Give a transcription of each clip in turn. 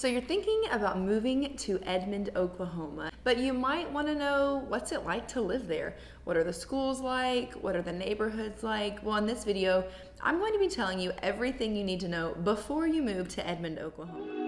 So you're thinking about moving to Edmond, Oklahoma, but you might want to know, what's it like to live there? What are the schools like? What are the neighborhoods like? Well, in this video, I'm going to be telling you everything you need to know before you move to Edmond, Oklahoma.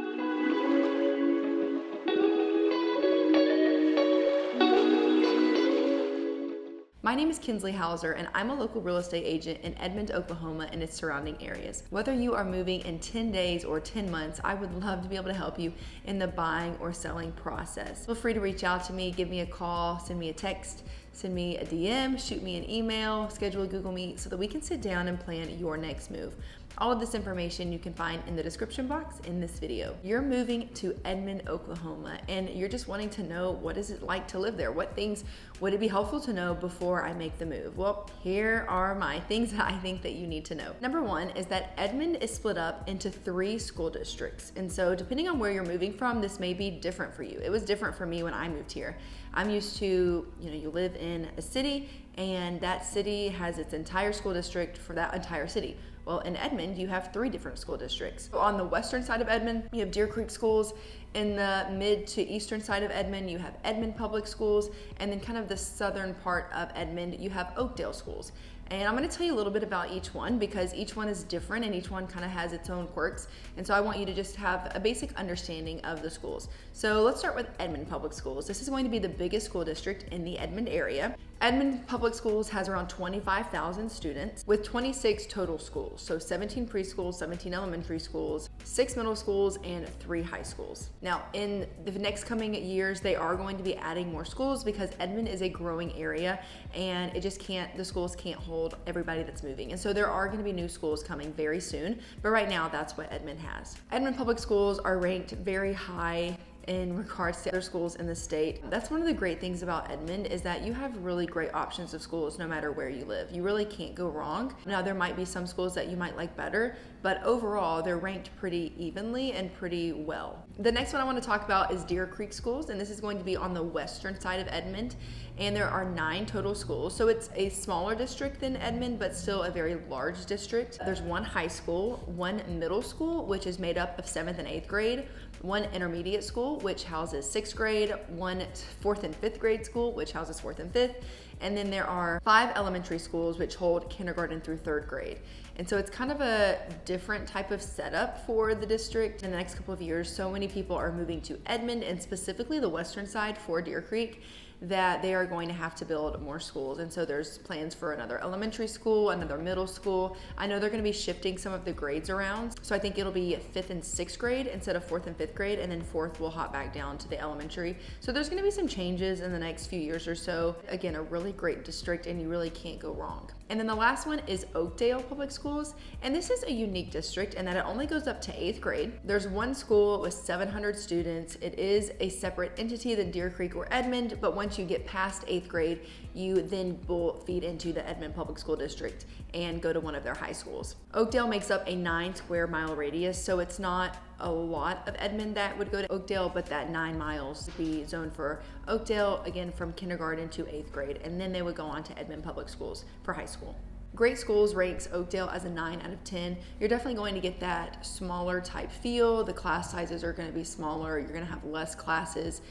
My name is Kinsley and I'm a local real estate agent in Edmond, Oklahoma and its surrounding areas. Whether you are moving in 10 days or 10 months, I would love to be able to help you in the buying or selling process. Feel free to reach out to me, give me a call, send me a text, send me a DM, shoot me an email, schedule a Google Meet so that we can sit down and plan your next move. All of this information you can find in the description box in this video. You're moving to Edmond, Oklahoma, and you're just wanting to know, what is it like to live there? What things would it be helpful to know before I make the move? Well, here are my things that I think that you need to know. Number one is that Edmond is split up into 3 school districts. And so depending on where you're moving from, this may be different for you. It was different for me when I moved here. I'm used to, you live in a city and that city has its entire school district for that entire city. Well, in Edmond, you have 3 different school districts. So on the western side of Edmond, you have Deer Creek schools. In the mid to eastern side of Edmond, you have Edmond Public Schools. And then kind of the southern part of Edmond, you have Oakdale schools. And I'm gonna tell you a little bit about each one because each one is different and each one kind of has its own quirks. And so I want you to just have a basic understanding of the schools. So let's start with Edmond Public Schools. This is going to be the biggest school district in the Edmond area. Edmond Public Schools has around 25,000 students with 26 total schools. So 17 preschools, 17 elementary schools, 6 middle schools, and 3 high schools. Now, in the next coming years, they are going to be adding more schools because Edmond is a growing area and the schools can't hold everybody that's moving. And so there are going to be new schools coming very soon, but right now that's what Edmond has. Edmond Public Schools are ranked very high in regards to other schools in the state. That's one of the great things about Edmond is that you have really great options of schools no matter where you live. You really can't go wrong. Now there might be some schools that you might like better, but overall they're ranked pretty evenly and pretty well. The next one I want to talk about is Deer Creek schools, and this is going to be on the western side of Edmond, and there are 9 total schools. So it's a smaller district than Edmond, but still a very large district. There's 1 high school, 1 middle school, which is made up of 7th and 8th grade, 1 intermediate school, which houses 6th grade, 1 4th and 5th grade school, which houses 4th and 5th, and then there are 5 elementary schools which hold kindergarten through 3rd grade. And so it's kind of a different type of setup for the district. In the next couple of years, so many people are moving to Edmond and specifically the western side for Deer Creek that they are going to have to build more schools. And so there's plans for another elementary school, another middle school. I know they're gonna be shifting some of the grades around. So I think it'll be 5th and 6th grade instead of 4th and 5th grade, and then 4th will hop back down to the elementary. So there's gonna be some changes in the next few years or so. Again, a really great district and you really can't go wrong. And then the last one is Oakdale Public Schools. And this is a unique district in that it only goes up to 8th grade. There's 1 school with 700 students. It is a separate entity than Deer Creek or Edmond, but once you get past 8th grade, you then will feed into the Edmond Public School District and go to one of their high schools. Oakdale makes up a 9 square mile radius, so it's not a lot of Edmond that would go to Oakdale, but that 9 miles would be zoned for Oakdale, again, from kindergarten to 8th grade, and then they would go on to Edmond Public Schools for high school. Great Schools ranks Oakdale as a 9 out of 10. You're definitely going to get that smaller type feel. The class sizes are going to be smaller. You're going to have less classes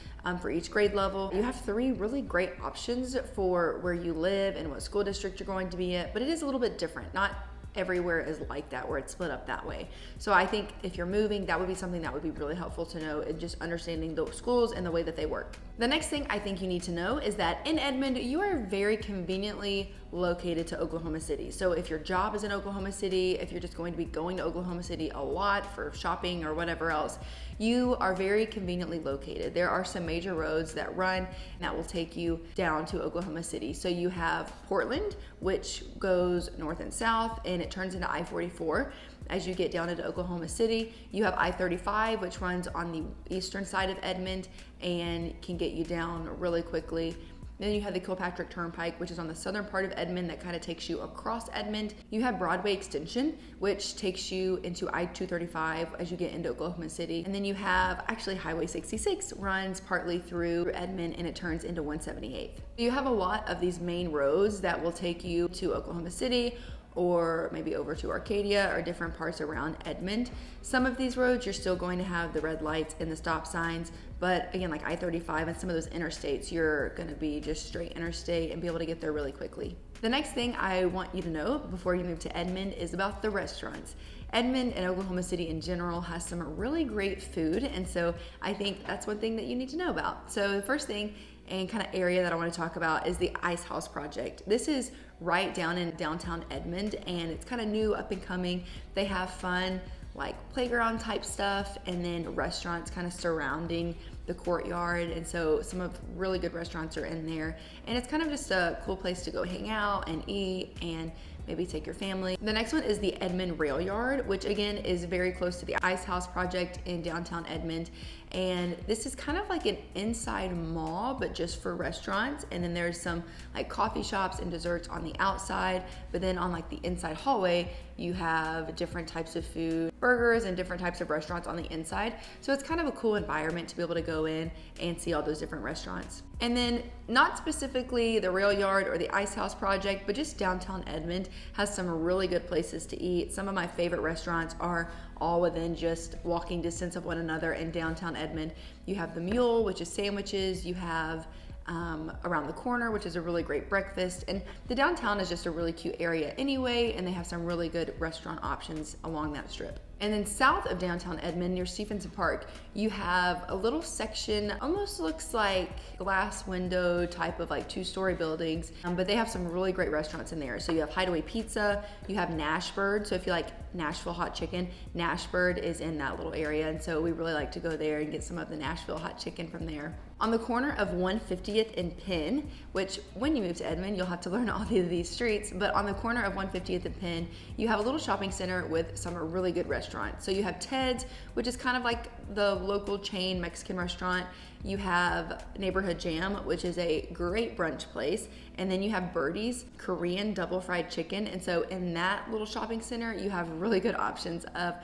for each grade level. You have 3 really great options for where you live and what school district you're going to be at, but it is a little bit different. Not everywhere is like that where it's split up that way. So I think if you're moving, that would be something that would be really helpful to know, and just understanding the schools and the way that they work. The next thing I think you need to know is that in Edmond, you are very conveniently located to Oklahoma City. So if your job is in Oklahoma City, if you're just going to be going to Oklahoma City a lot for shopping or whatever else, you are very conveniently located. There are some major roads that run that will take you down to Oklahoma City. So you have Portland, which goes north and south, and it turns into I-44 as you get down into Oklahoma City. You have I-35, which runs on the eastern side of Edmond and can get you down really quickly. Then you have the Kilpatrick Turnpike, which is on the southern part of Edmond that kind of takes you across Edmond. You have Broadway Extension, which takes you into I-235 as you get into Oklahoma City. And then you have actually Highway 66 runs partly through Edmond and it turns into 178th. You have a lot of these main roads that will take you to Oklahoma City or maybe over to Arcadia or different parts around Edmond. Some of these roads, you're still going to have the red lights and the stop signs, but again, like I-35 and some of those interstates, you're gonna be just straight interstate and be able to get there really quickly. The next thing I want you to know before you move to Edmond is about the restaurants. Edmond and Oklahoma City in general has some really great food, and so I think that's one thing that you need to know about. So the first thing and kind of area that I want to talk about is the Ice House Project. This is right down in downtown Edmond, and it's kind of new, up and coming. They have fun like playground type stuff, and then restaurants kind of surrounding the courtyard, and so some of really good restaurants are in there, and it's kind of just a cool place to go hang out and eat and maybe take your family. The next one is the Edmond Rail Yard, which again is very close to the Ice House Project in downtown Edmond. And this is kind of like an inside mall, but just for restaurants. And then there's some like coffee shops and desserts on the outside, but then on like the inside hallway, you have different types of food, burgers, and different types of restaurants on the inside. So it's kind of a cool environment to be able to go in and see all those different restaurants. And then not specifically the Rail Yard or the Ice House Project, but just downtown Edmond has some really good places to eat. Some of my favorite restaurants are all within just walking distance of one another in downtown Edmond. You have the Mule, which is sandwiches. You have Around the Corner, which is a really great breakfast. And the downtown is just a really cute area anyway, and they have some really good restaurant options along that strip. And then south of downtown Edmond, near Stephenson Park, you have a little section, almost looks like glass window type of like two-story buildings, but they have some really great restaurants in there. So you have Hideaway Pizza, you have Nashbird. So if you like Nashville hot chicken, Nashbird is in that little area, and so we really like to go there and get some of the Nashville hot chicken from there. On the corner of 150th and Penn, which when you move to Edmond, you'll have to learn all of these streets, but on the corner of 150th and Penn, you have a little shopping center with some really good restaurants. So you have Ted's, which is kind of like the local chain Mexican restaurant. You have Neighborhood Jam, which is a great brunch place. And then you have Birdie's Korean double fried chicken. And so in that little shopping center, you have really good options of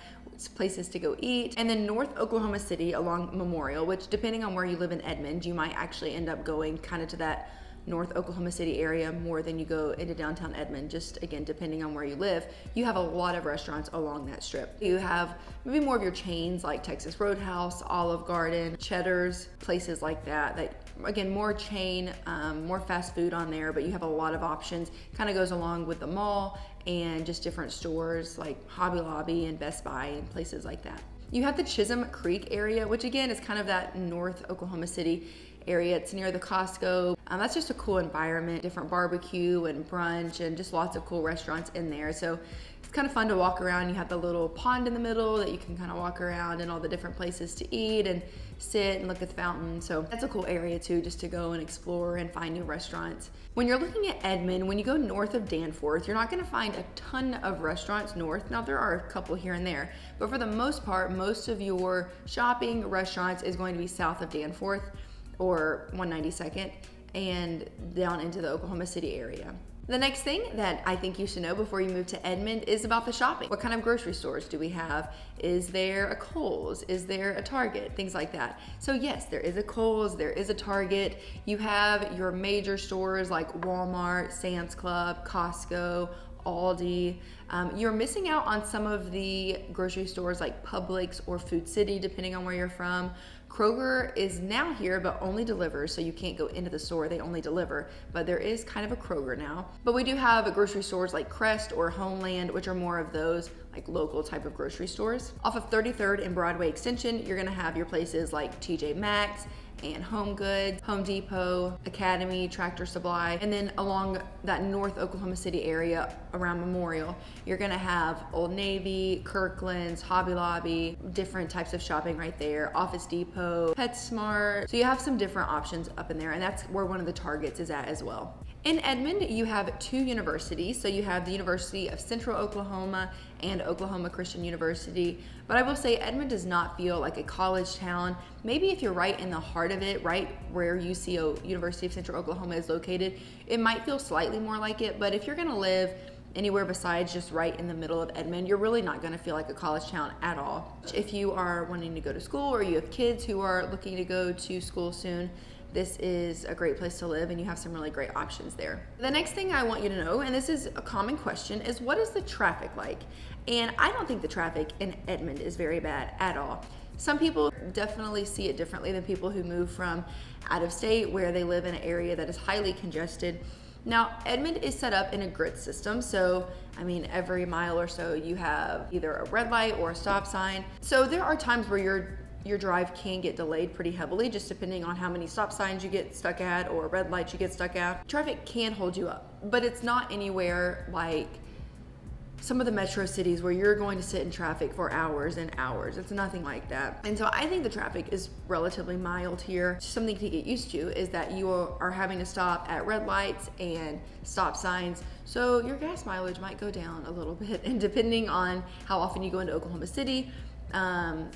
places to go eat. And then North Oklahoma City along Memorial, which depending on where you live in Edmond, you might actually end up going kind of to that North Oklahoma City area more than you go into downtown Edmond, just again depending on where you live. You have a lot of restaurants along that strip. You have maybe more of your chains like Texas Roadhouse, Olive Garden, Cheddar's, places like that again more chain, more fast food on there, but you have a lot of options. Kind of goes along with the mall and just different stores like Hobby Lobby and Best Buy and places like that. You have the Chisholm Creek area, which again is kind of that North Oklahoma City area. It's near the Costco. That's just a cool environment, different barbecue and brunch and just lots of cool restaurants in there. So it's kind of fun to walk around. You have the little pond in the middle that you can kind of walk around and all the different places to eat and sit and look at the fountain. So that's a cool area too, just to go and explore and find new restaurants. When you're looking at Edmond, when you go north of Danforth, you're not going to find a ton of restaurants north. Now there are a couple here and there, but for the most part, most of your shopping restaurants is going to be south of Danforth or 192nd and down into the Oklahoma City area. The next thing that I think you should know before you move to Edmond is about the shopping. What kind of grocery stores do we have? Is there a Kohl's? Is there a Target? Things like that. So yes, there is a Kohl's, there is a Target. You have your major stores like Walmart, Sam's Club, Costco, Aldi. You're missing out on some of the grocery stores like Publix or Food City, depending on where you're from. Kroger is now here, but only delivers, so you can't go into the store, they only deliver. But there is kind of a Kroger now. But we do have grocery stores like Crest or Homeland, which are more of those like local type of grocery stores. Off of 33rd and Broadway Extension, you're gonna have your places like TJ Maxx and Home Goods, Home Depot, Academy, Tractor Supply, and then along that North Oklahoma City area around Memorial, you're gonna have Old Navy, Kirkland's, Hobby Lobby, different types of shopping right there, Office Depot, PetSmart. So you have some different options up in there, and that's where one of the Targets is at as well. In Edmond, you have two universities. So you have the University of Central Oklahoma and Oklahoma Christian University. But I will say Edmond does not feel like a college town. Maybe if you're right in the heart of it, right where UCO, University of Central Oklahoma, is located, it might feel slightly more like it. But if you're gonna live anywhere besides just right in the middle of Edmond, you're really not gonna feel like a college town at all. If you are wanting to go to school or you have kids who are looking to go to school soon, this is a great place to live and you have some really great options there. The next thing I want you to know, and this is a common question, is what is the traffic like? And I don't think the traffic in Edmond is very bad at all. Some people definitely see it differently than people who move from out of state where they live in an area that is highly congested. Now, Edmond is set up in a grid system, so I mean, every mile or so you have either a red light or a stop sign. So there are times where your drive can get delayed pretty heavily, just depending on how many stop signs you get stuck at or red lights you get stuck at. Traffic can hold you up, but it's not anywhere like some of the metro cities where you're going to sit in traffic for hours and hours. It's nothing like that. And so I think the traffic is relatively mild here. Something to get used to is that you are having to stop at red lights and stop signs. So your gas mileage might go down a little bit. And depending on how often you go into Oklahoma City,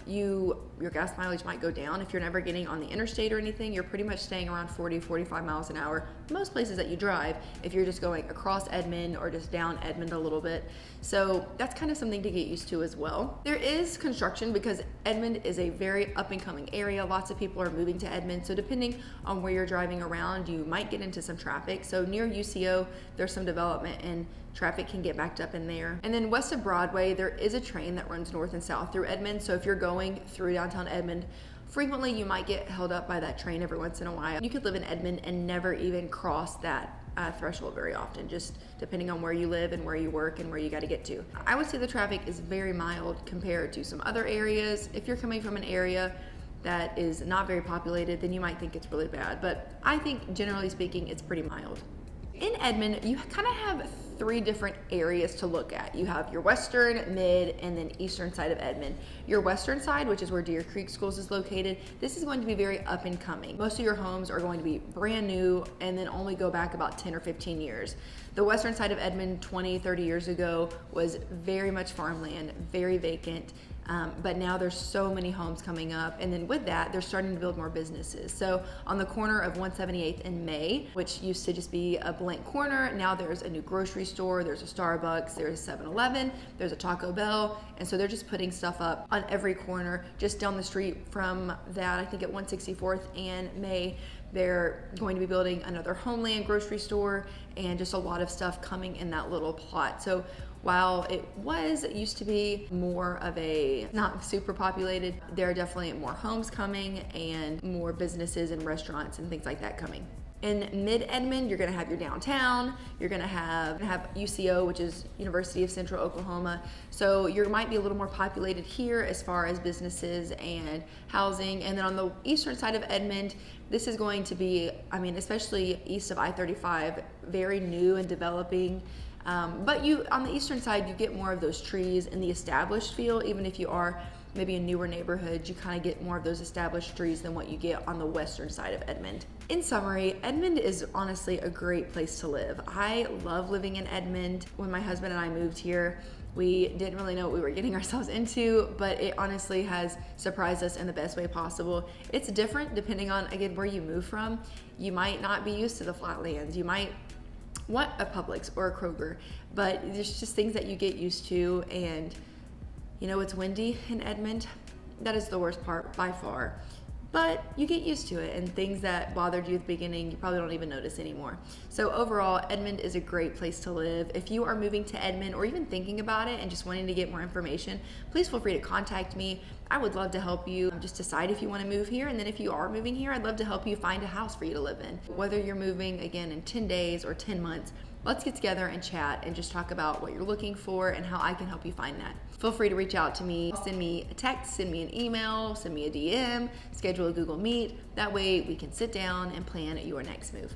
your gas mileage might go down. If you're never getting on the interstate or anything, you're pretty much staying around 40, 45 miles an hour. Most places that you drive, if you're just going across Edmond or just down Edmond a little bit. So that's kind of something to get used to as well. There is construction because Edmond is a very up and coming area. Lots of people are moving to Edmond. So depending on where you're driving around, you might get into some traffic. So near UCO, there's some development and traffic can get backed up in there. And then west of Broadway, there is a train that runs north and south through Edmond. So if you're going through downtown Edmond, frequently you might get held up by that train every once in a while. You could live in Edmond and never even cross that threshold very often, just depending on where you live and where you work and where you got to get to. I would say the traffic is very mild compared to some other areas. If you're coming from an area that is not very populated, then you might think it's really bad. But I think generally speaking, it's pretty mild. In Edmond, you kind of have three different areas to look at. You have your western, mid, and then eastern side of Edmond. Your western side, which is where Deer Creek Schools is located, this is going to be very up and coming. Most of your homes are going to be brand new and then only go back about 10 or 15 years. The western side of Edmond 20, 30 years ago was very much farmland, very vacant. But now there's so many homes coming up, and then with that, they're starting to build more businesses. So on the corner of 178th and May, which used to just be a blank corner, now there's a new grocery store, there's a Starbucks, there's a 7-Eleven, there's a Taco Bell, and so they're just putting stuff up on every corner. Just down the street from that, I think at 164th and May, they're going to be building another Homeland grocery store and just a lot of stuff coming in that little plot. So while it used to be more of a not super populated, there are definitely more homes coming and more businesses and restaurants and things like that coming. In mid-Edmond, you're gonna have your downtown, you're gonna have UCO, which is University of Central Oklahoma. So you might be a little more populated here as far as businesses and housing. And then on the eastern side of Edmond, this is going to be, I mean, especially east of I-35, very new and developing. But on the eastern side, you get more of those trees and the established feel. Even if you are maybe a newer neighborhood, you kind of get more of those established trees than what you get on the western side of Edmond. In summary, Edmond is honestly a great place to live. I love living in Edmond. When my husband and I moved here, we didn't really know what we were getting ourselves into, but it honestly has surprised us in the best way possible. It's different depending on, again, where you move from. You might not be used to the flatlands. You might want a Publix or a Kroger, but there's just things that you get used to. And you know, it's windy in Edmond. That is the worst part by far, but you get used to it, and things that bothered you at the beginning, you probably don't even notice anymore. So overall, Edmond is a great place to live. If you are moving to Edmond or even thinking about it and just wanting to get more information, please feel free to contact me. I would love to help you just decide if you want to move here, and then if you are moving here, I'd love to help you find a house for you to live in. Whether you're moving again in 10 days or 10 months, let's get together and chat and just talk about what you're looking for and how I can help you find that. Feel free to reach out to me, send me a text, send me an email, send me a DM, schedule a Google Meet. That way we can sit down and plan your next move.